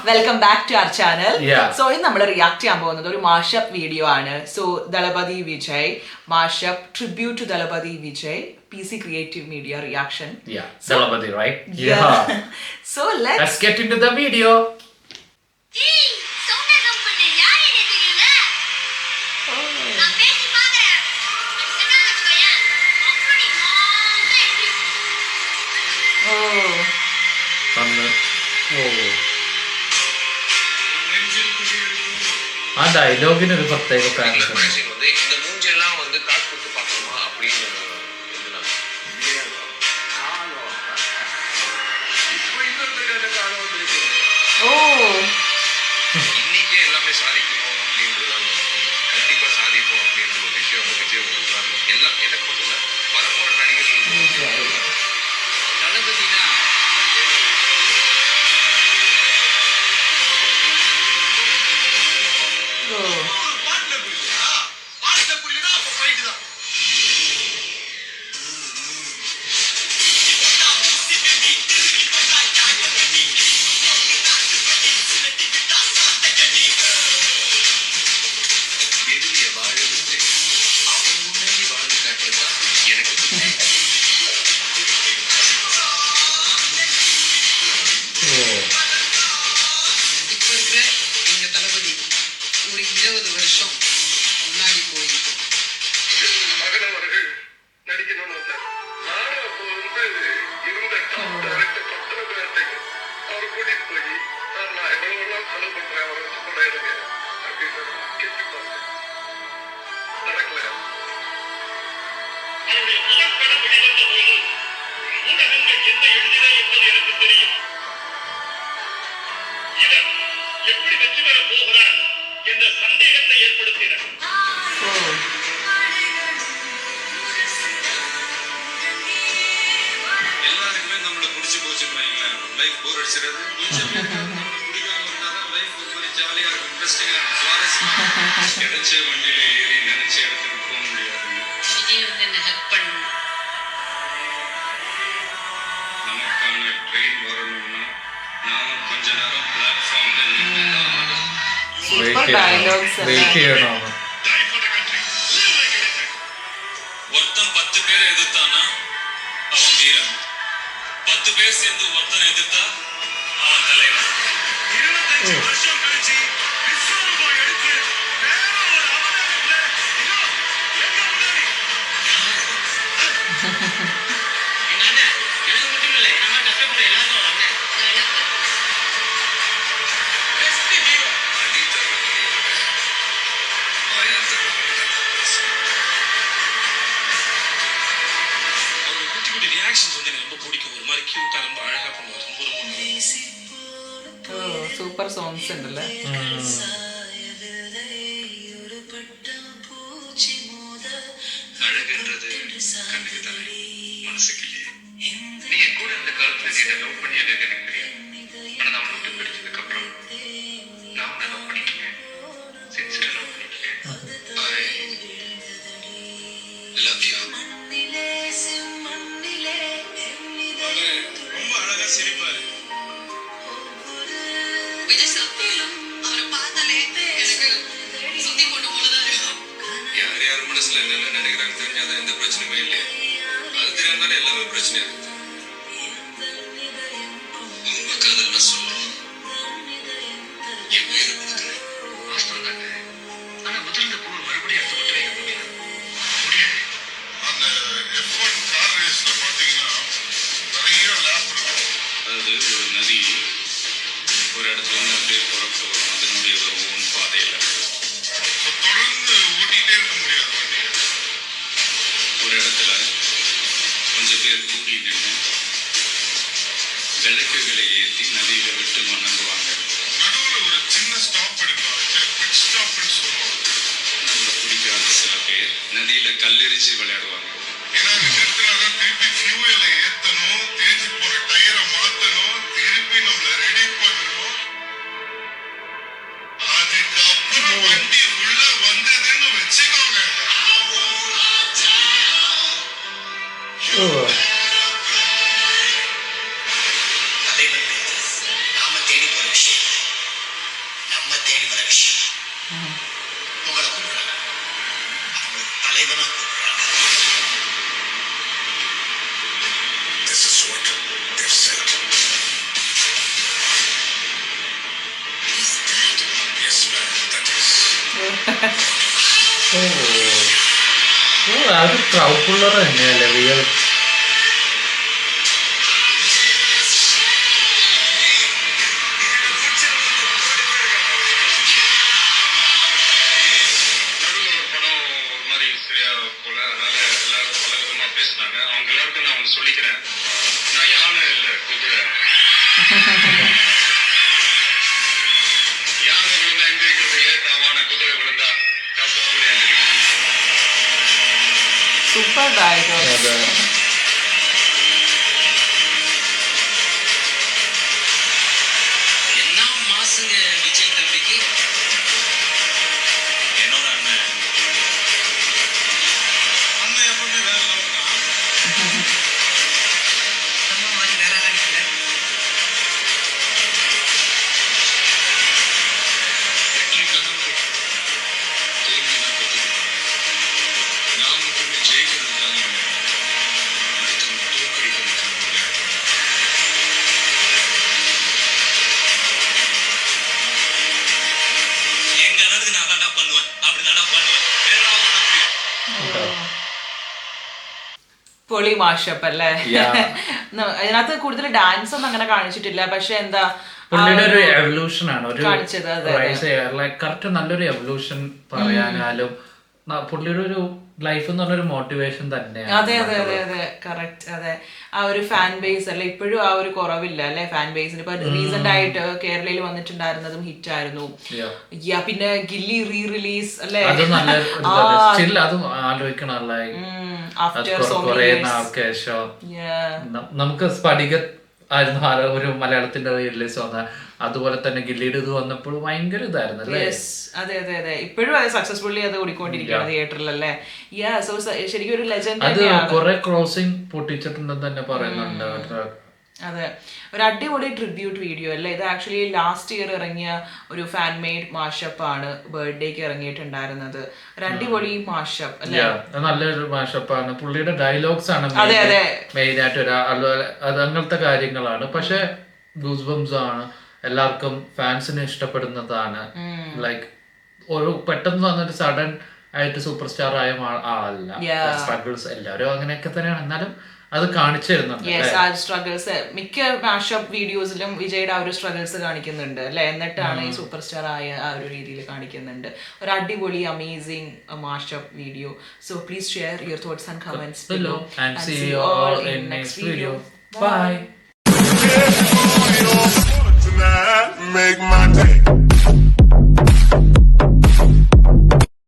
Welcome back to our channel. Yeah. So ഇന്ന് നമ്മൾ react ചെയ്യാൻ പോകുന്നത് ഒരു മാഷപ്പ് വീഡിയോ ആണ്. So Thalapathy Vijay mashup tribute to Thalapathy Vijay PC Creative Media reaction. Yeah, Dalapati, right? So let's get into the video. ആ ഡയലോഗിന് ഒരു പ്രത്യേക ഫാൻസ് இன்னைக்கே எல்லாமே சாதிக்கணும் அப்படின்றதான் கண்டிப்பா சாதிப்போம் அப்படின்ற ஒரு விஷயம் விஜய் எல்லாம் எனக்கு மட்டும் இல்ல பலமுறை நடிகர்கள் தளபதினா ஒருத்தன் 10 பேரை எதிர்த்தானா அவன் வீரன், 10 பேர் சேர்ந்து ஒருத்தனை எதிர்த்தா அவன் தலைவன். 25 வருஷம் கழிச்சு விஸ்வரூபம் எடுத்து வேற ஒரு அவதாரத்துல எங்க முன்னாடி என்னன்னா எனக்கு மட்டும் இல்லை, நம்ம கஷ்டப்படுற எல்லாரும் வராங்க. பெஸ்ட் ஹீரோ அடி தரக்கூடிய பயம் தரக்கூடிய ரியாக்ஷன்ஸ் வந்து எனக்கு ரொம்ப பிடிக்கும். ஒரு மாதிரி கியூட்டா ரொம்ப அழகா பண்ணுவார். സൂപ്പർ സോങ്സ് ഉണ്ടല്ലേ. அழகுன்றது கண்ணுக்கு தானே, மனசுக்கு இல்லையே. நீ என் கூட இந்த காலத்துல நீ என்ன லவ் பண்ணி எனக்கு தெரியும். ஆனா நான் உன்னை விட்டு பிடிச்சதுக்கு அப்புறம் நான் உன்னை லவ் பண்ணிட்டேன், சின்சியரா லவ் பண்ணிட்டேன். I love you. ரொம்ப அழகா சிரிப்பாரு. யார் யார் மனசுல என்னென்ன நினைக்கிறாங்க தெரிஞ்சாதான் எந்த பிரச்சனையுமே இல்லையா? அது தெரியாதானே எல்லாமே பிரச்சனையா இருக்கு. உங்க காதல் நான் சொல்றேன், என் உயிரை கொடுக்குறேன். வாஸ்தவம் தானே, ஆனா முதல்ல பூ மறுபடியும் எடுத்து விட்டு வைக்க முடியாது. முடியாது. அந்த F1 கார் ரேஸ்ல பாத்தீங்கன்னா நிறைய லேப் இருக்கும். அதாவது ஒரு நதி ஒரு இடத்துல இருந்து அப்படியே புறப்பட்டு வரும், அதனுடைய ஒரு ஓன் பாதையில தொடர்ந்து ஓட்டிகிட்டே இருக்க முடியாது வண்டியை. ஒரு இடத்துல கொஞ்சம் பேர் கூடி நின்று விளக்குகளை ஏற்றி நதியில விட்டு வணங்குவாங்க. நடுவில் ஒரு சின்ன ஸ்டாப் எடுப்பாங்க, பிட் ஸ்டாப்னு சொல்லுவாங்க. நம்மளை பிடிக்காத சில பேர் நதியில கல்லெறிஞ்சு விளையாடுவாங்க. ஏன்னா நிறுத்தினாதான் திருப்பி ஃபியூவலை ஏற்றணும், தேஞ்சு போற டயரை மாற்றணும், திருப்பி நம்மளை ரெடி பண்ணணும். அதுக்கப்புறம் வண்டி உள்ள வந்ததுன்னு வச்சுக்கோங்க. தலைவன் நாம தேடி போற விஷயம் അത് ക്രൗഡ് പുള്ളർ തന്നെയല്ലേ റിയൽ. நடுவில் ஒரு படம் ஒரு மாதிரி சரியா போல, அதனால எல்லாரும் பல விதமா பேசினாங்க. அவங்க எல்லாருக்கும் நான் ஒன்று சொல்லிக்கிறேன், நான் யானை இல்லை குதிரை. யானை விழுந்தா எந்திரிக்கிறது லேட்டாவான, குதிரை விழுந்தா டப்பு கூட எந்திரிக்கணும். Super dialogue. അതെ. என்ன மாசுங்க விஜய் தம்பிக்கு. என்னோட அண்ணன் அண்ணன் எப்பவுமே வேற லெவல் தான். நம்ம மாதிரி வேற நினைக்கல. வெற்றி கனவு தோல்வினா பத்தி நான் மட்டுமே ஜெயிக்கிறதுக்காக அடுத்தவங்க தோற்கடிக்கிறதுக்காக எங்க அண்ணனுக்கு நான் தான்டா பண்ணுவேன், அப்படி தான்டா பண்ணுவேன், வேற ஆள் பண்ண முடியும். പൊളി മാഷപ്പ് അല്ലേ? Yeah. അതിനകത്ത് കൂടുതൽ ഡാൻസ് ഒന്നും അങ്ങനെ കാണിച്ചിട്ടില്ല, പക്ഷെ എന്താ പുള്ളിയുടെ ഒരു എവല്യൂഷൻ ആണ് ഒരു കാണിച്ചത്. അതെ, കറക്റ്റ് നല്ലൊരു എവല്യൂഷൻ പറയാനാലും പുള്ളിയുടെ ഒരു ലൈഫ് എന്ന് പറഞ്ഞൊരു മോട്ടിവേഷൻ തന്നെയാണ്. അതെ അതെ അതെ അതെ കറക്റ്റ്. അതെ, ആ ഒരു ഫാൻ ബേസ് അല്ലെ ഇപ്പോഴും ആ ഒരു കുറവില്ല അല്ലെ ഫാൻ ബേസിന്. ഇപ്പൊ റീസെന്റ് ആയിട്ട് കേരളയിൽ വന്നിട്ടുണ്ടായിരുന്നതും ഹിറ്റ് ആയിരുന്നു. പിന്നെ ഗില്ലി റീ റിലീസ് അല്ലെ, അത് നല്ല സ്റ്റിൽ അതും ആലോചിക്കണം. ആഫ്റ്റർ കുറെ നാൾക്ക് ശേഷം നമുക്ക് സ്ഫടിക ആയിരുന്നു ഒരു മലയാളത്തിന്റെ റിലീസ് വന്ന, അതുപോലെ തന്നെ ഗില്ലിയുടെ ഇത് വന്നപ്പോൾ ഭയങ്കര ഇതായിരുന്നു അല്ലേ? അതെ അതെ അതെ, ഇപ്പോഴും അത് സക്സസ്ഫുള്ളി അത് ഓടിക്കൊണ്ടിരിക്കുകയാണ് തിയേറ്ററിൽ അല്ലേ? സോ ശരിക്കും ഒരു ലെജൻഡ് അത് കുറെ ക്രോസിംഗ് പൊട്ടിച്ചിട്ടുണ്ടെന്ന് തന്നെ പറയുന്നുണ്ട്. അതെ, ഒരു അടിപൊളി ട്രിബ്യൂട്ട് വീഡിയോ അല്ലേ ഇത്. ആക്ച്വലി ലാസ്റ്റ് ഇയർ ഇറങ്ങിയ ഒരു ഫാൻ മെയ്ഡ് മാഷപ്പ് ആണ് ബർത്ത്ഡേക്ക് ഇറങ്ങിയിട്ടുണ്ടായിരുന്നത്. ഒരു അടിപൊളി മാഷപ്പ് അല്ലേ? നല്ലൊരു മാഷപ്പാണ്. പുള്ളിയുടെ ഡയലോഗ്സ് ആണ് മെയിൻ ആയിട്ട് അത് അങ്ങനത്തെ കാര്യങ്ങളാണ്. പക്ഷെ ഗൂസ് ബംസ് ആണ്, എല്ലാവർക്കും ഫാൻസിന് ഇഷ്ടപ്പെടുന്നതാണ്. ലൈക്ക് ഒരു പെട്ടെന്ന് വന്നൊരു സഡൻ ആയിട്ട് സൂപ്പർ സ്റ്റാർ ആയ ആളല്ല. സ്ട്രഗിൾസ് എല്ലാവരും അങ്ങനെയൊക്കെ തന്നെയാണ്, എന്നാലും അത് കാണിച്ചു തരുന്നുണ്ട്. സ്ട്രഗിൾസ് മിക്ക മാഷപ്പ് വീഡിയോസിലും വിജയുടെ ആ ഒരു സ്ട്രഗിൾസ് കാണിക്കുന്നുണ്ട് അല്ലെ? എന്നിട്ടാണ് ഈ സൂപ്പർ സ്റ്റാർ ആയ ആ ഒരു രീതിയിൽ കാണിക്കുന്നുണ്ട്. ഒരു അടിപൊളി amazing mashup video. So please share your thoughts and comments below and see you all in next video. Bye.